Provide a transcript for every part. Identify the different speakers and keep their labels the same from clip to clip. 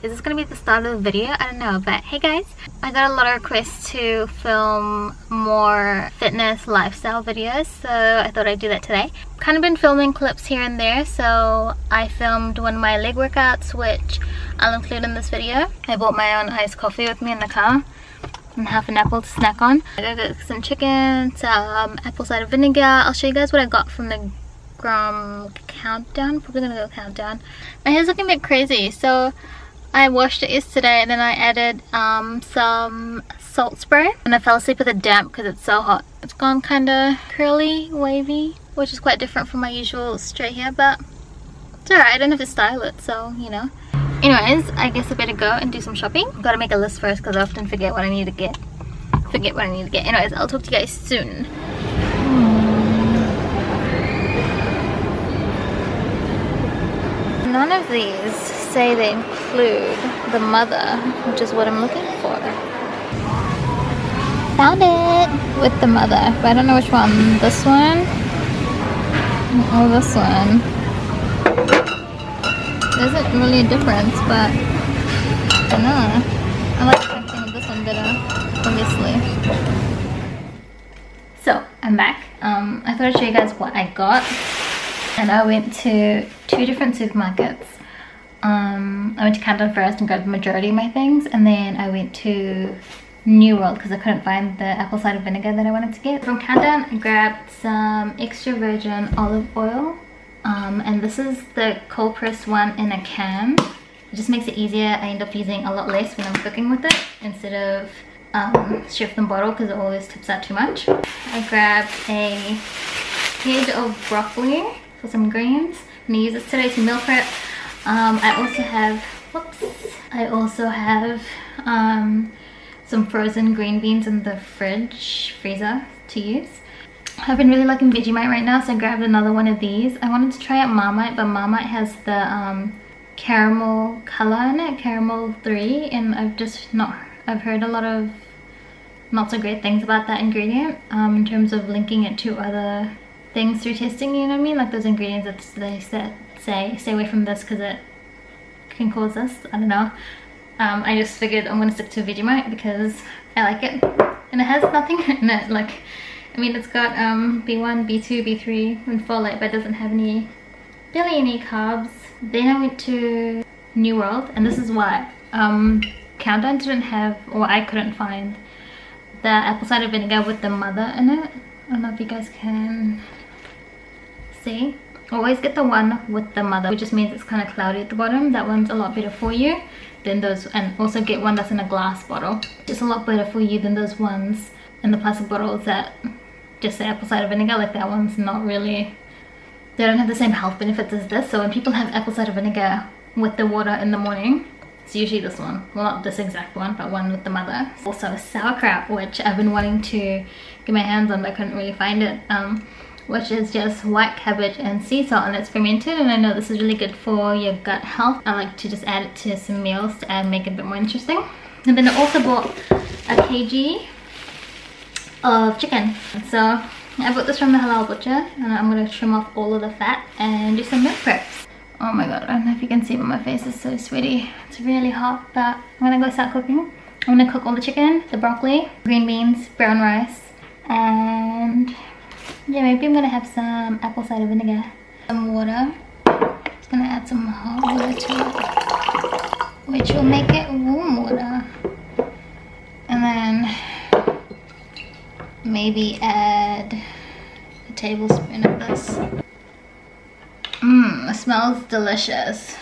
Speaker 1: Is this gonna be the start of the video? I don't know, but hey guys, I got a lot of requests to film more fitness lifestyle videos, so I thought I'd do that today. Kind of been filming clips here and there, so I filmed one of my leg workouts, which I'll include in this video. I bought my own iced coffee with me in the car and half an apple to snack on. I got some chicken, some apple cider vinegar. I'll show you guys what I got from the countdown. Probably gonna go countdown. My hair's looking a bit crazy, so I washed it yesterday and then I added some salt spray, and I fell asleep with it damp because it's so hot. It's gone kind of curly, wavy, which is quite different from my usual straight hair, but it's alright. I don't have to style it, so you know. Anyways, I guess I better go and do some shopping. Gotta make a list first because I often forget what I need to get. Anyways, I'll talk to you guys soon. None of these say they include the mother, which is what I'm looking for. Found it with the mother, but I don't know which one. This one or this one. There isn't really a difference, but I don't know. I like something with this one better, obviously. So I'm back. I thought I'd show you guys what I got. And I went to 2 different supermarkets. I went to Countdown first and grabbed the majority of my things, and then I went to New World because I couldn't find the apple cider vinegar that I wanted to get. From Countdown, I grabbed some extra virgin olive oil, and this is the cold pressed one in a can. It just makes it easier. I end up using a lot less when I'm cooking with it instead of straight from the bottle because it always tips out too much. I grabbed a head of broccoli for some greens. I'm gonna use this today to meal prep. I also have some frozen green beans in the freezer to use. I've been really liking Vegemite right now, so I grabbed another one of these. I wanted to try out Marmite, but Marmite has the caramel color in it, caramel 3, and I've heard a lot of not so great things about that ingredient in terms of linking it to other things through testing, you know what I mean? Like those ingredients that they say stay away from this because it can cause this. I don't know. I just figured I'm gonna stick to Vegemite because I like it, and it has nothing in it. Like, I mean, it's got B1, B2, B3, and folate, but it doesn't have barely any carbs. Then I went to New World, and this is why Countdown didn't have, or I couldn't find, the apple cider vinegar with the mother in it. I don't know if you guys can see. Always get the one with the mother, which just means it's kind of cloudy at the bottom. That one's a lot better for you than those, and also get one that's in a glass bottle. It's a lot better for you than those ones in the plastic bottles that just say apple cider vinegar. Like that one's not really, they don't have the same health benefits as this. So when people have apple cider vinegar with the water in the morning, it's usually this one. Well, not this exact one, but one with the mother. Also sauerkraut, which I've been wanting to get my hands on, but I couldn't really find it, which is just white cabbage and sea salt, and it's fermented, and I know this is really good for your gut health. I like to just add it to some meals to make it a bit more interesting. And then I also bought a kg of chicken. So I bought this from the halal butcher, and I'm going to trim off all of the fat and do some meal preps. Oh my god, I don't know if you can see, but my face is so sweaty. It's really hot, but I'm gonna go start cooking. I'm gonna cook all the chicken, the broccoli, green beans, brown rice, and yeah, maybe I'm gonna have some apple cider vinegar, some water. Just gonna add some hot water to it, which will make it warm water. And then maybe add a tablespoon of this. It smells delicious.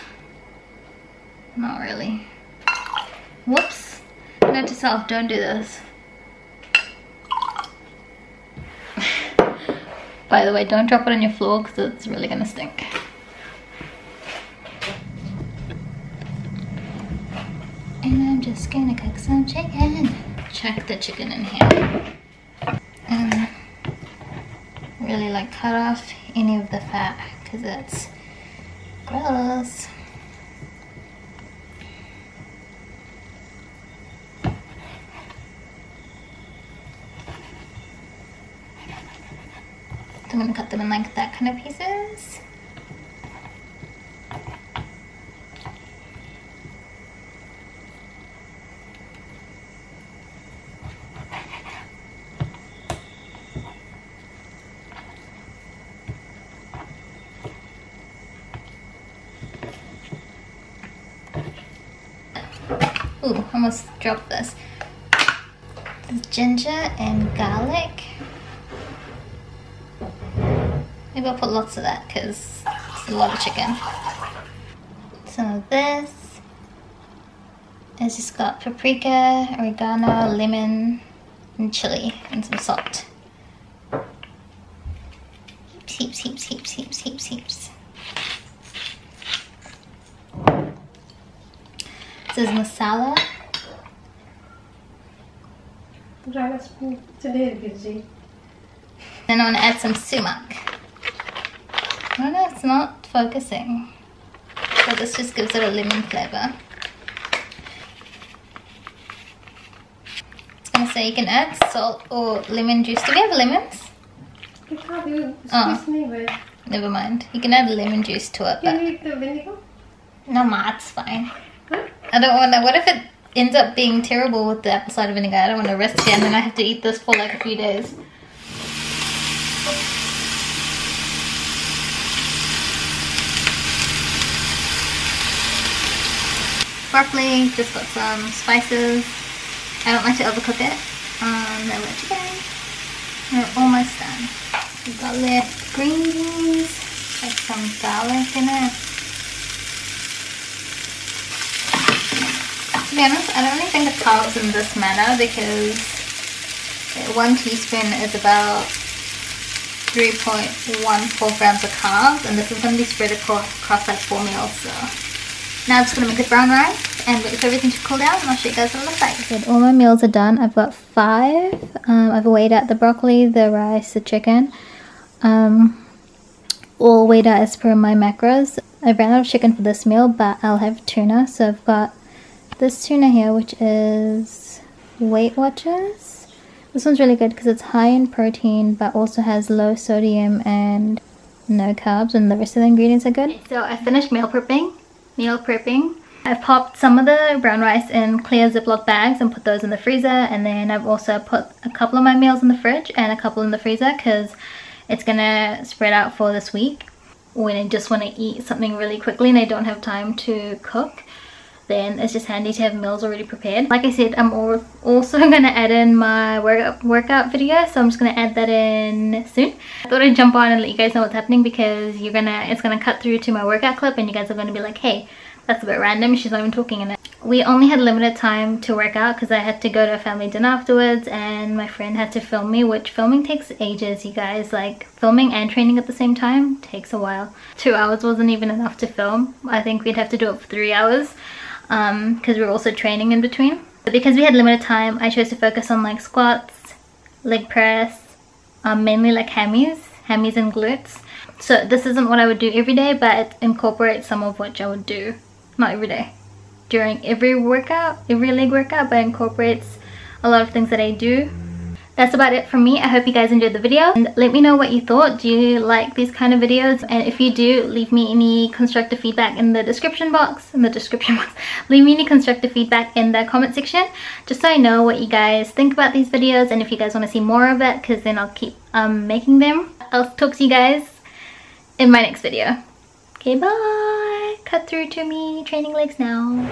Speaker 1: Not really. Whoops. Note to self, don't do this. By the way, don't drop it on your floor because it's really gonna stink. And I'm just gonna cook some chicken. Chuck the chicken in here. And really like cut off any of the fat because that's gross. So I'm gonna cut them in like that kind of pieces. Ooh, almost dropped this. Ginger and garlic. Maybe I'll put lots of that because it's a lot of chicken. Some of this. It's just got paprika, oregano, lemon, and chili, and some salt. Heaps, heaps, heaps, heaps, heaps, heaps. This is masala. Then I want to add some sumac. I don't know, it's not focusing. So this just gives it a lemon flavor. It's gonna say you can add salt or lemon juice. Do we have lemons? Oh, never mind. You can add lemon juice to it.
Speaker 2: Can you eat the vinegar?
Speaker 1: No, ma, it's fine.
Speaker 2: Huh?
Speaker 1: I don't want to. What if it ends up being terrible with the apple cider vinegar? I don't want to risk it and then I have to eat this for like a few days. Broccoli, just got some spices. I don't like to overcook it. Then we're chicken. We're almost done. We've got left green beans, like some garlic in it. To be honest, I don't really think the carbs in this matter because 1 teaspoon is about 3.14 grams of carbs, and this is going to be spread across like 4 meals. So now I'm just going to make the brown rice and wait for everything to cool down, and I'll show you guys what it looks like. Good, all my meals are done. I've got 5. I've weighed out the broccoli, the rice, the chicken. All weighed out as per my macros. I ran out of chicken for this meal, but I'll have tuna. So I've got this tuna here, which is Weight Watchers. This one's really good because it's high in protein, but also has low sodium and no carbs, and the rest of the ingredients are good. So I finished meal prepping. I've popped some of the brown rice in clear Ziploc bags and put those in the freezer, and then I've also put a couple of my meals in the fridge and a couple in the freezer because it's gonna spread out for this week. When I just want to eat something really quickly and I don't have time to cook, then it's just handy to have meals already prepared. Like I said, I'm also gonna add in my workout video, so I'm just gonna add that in soon. I thought I'd jump on and let you guys know what's happening because it's gonna cut through to my workout clip and you guys are gonna be like, hey, that's a bit random, she's not even talking in it. We only had limited time to work out because I had to go to a family dinner afterwards and my friend had to film me, which filming takes ages, you guys. Like, filming and training at the same time takes a while. 2 hours wasn't even enough to film. I think we'd have to do it for 3 hours because we were also training in between. But because we had limited time, I chose to focus on like squats, leg press, mainly like hammies and glutes. So this isn't what I would do every day, but it incorporates some of what I would do. Not every day, during every leg workout, but incorporates a lot of things that I do. That's about it from me. I hope you guys enjoyed the video, and let me know what you thought. Do you like these kind of videos? And if you do, leave me any constructive feedback in the description box. Leave me any constructive feedback in the comment section, just so I know what you guys think about these videos and if you guys want to see more of it, because then I'll keep making them. I'll talk to you guys in my next video. Okay, bye. Cut through to me training legs now.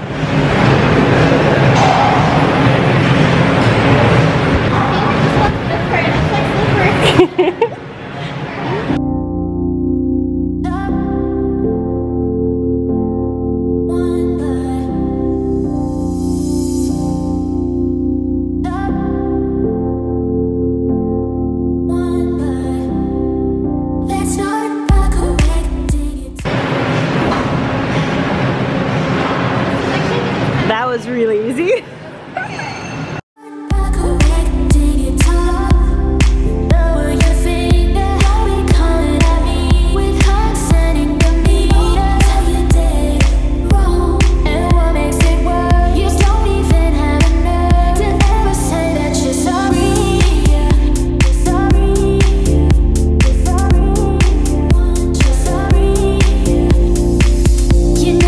Speaker 2: That was really easy.
Speaker 3: You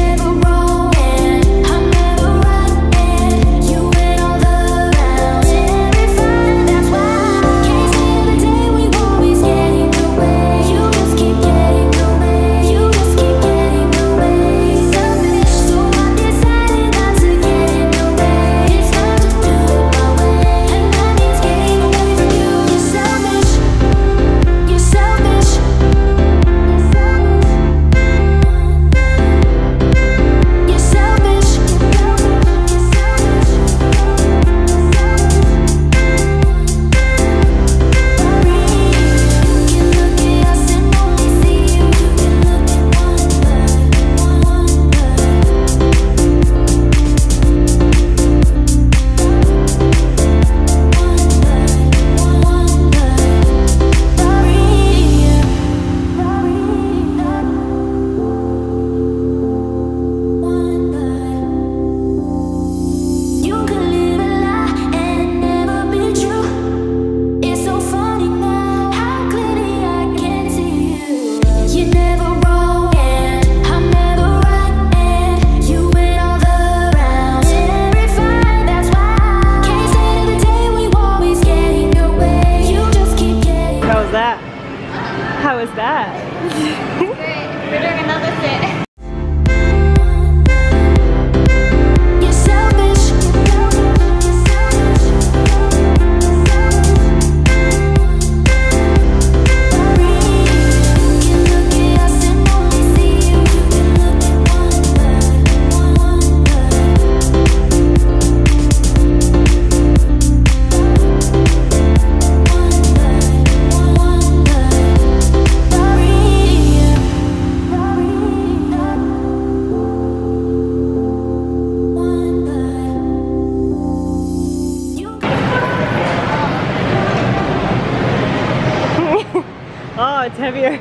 Speaker 2: heavier.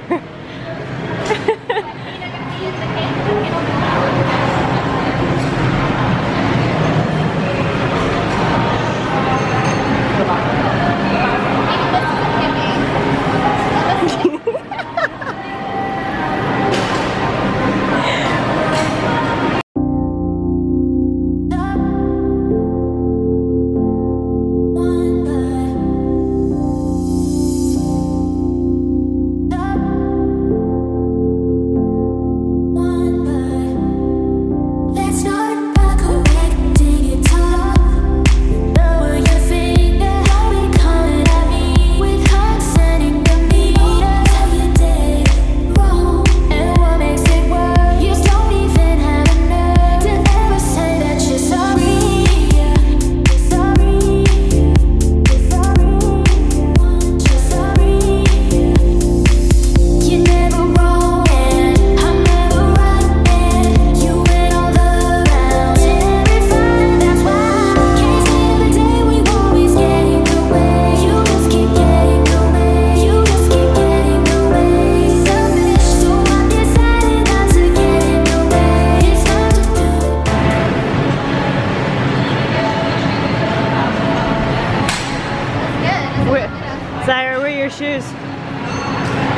Speaker 2: Zaahirah, where are your shoes?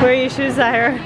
Speaker 2: Where are your shoes, Zaahirah?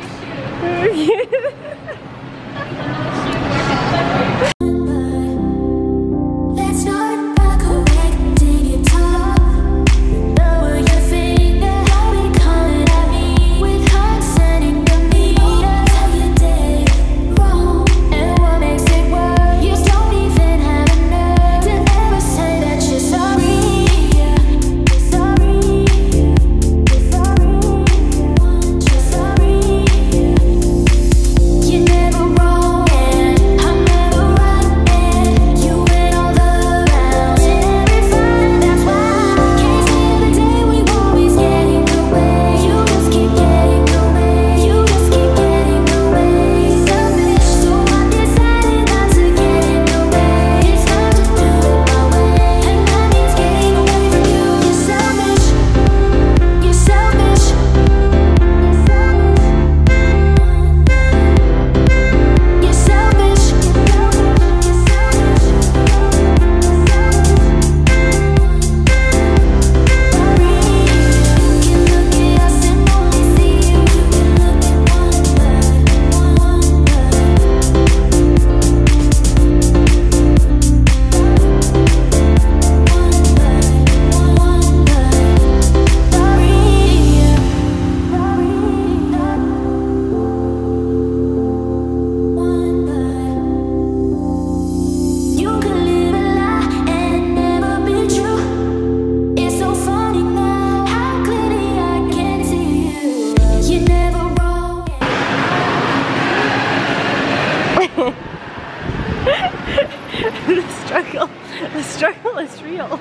Speaker 2: The struggle is real.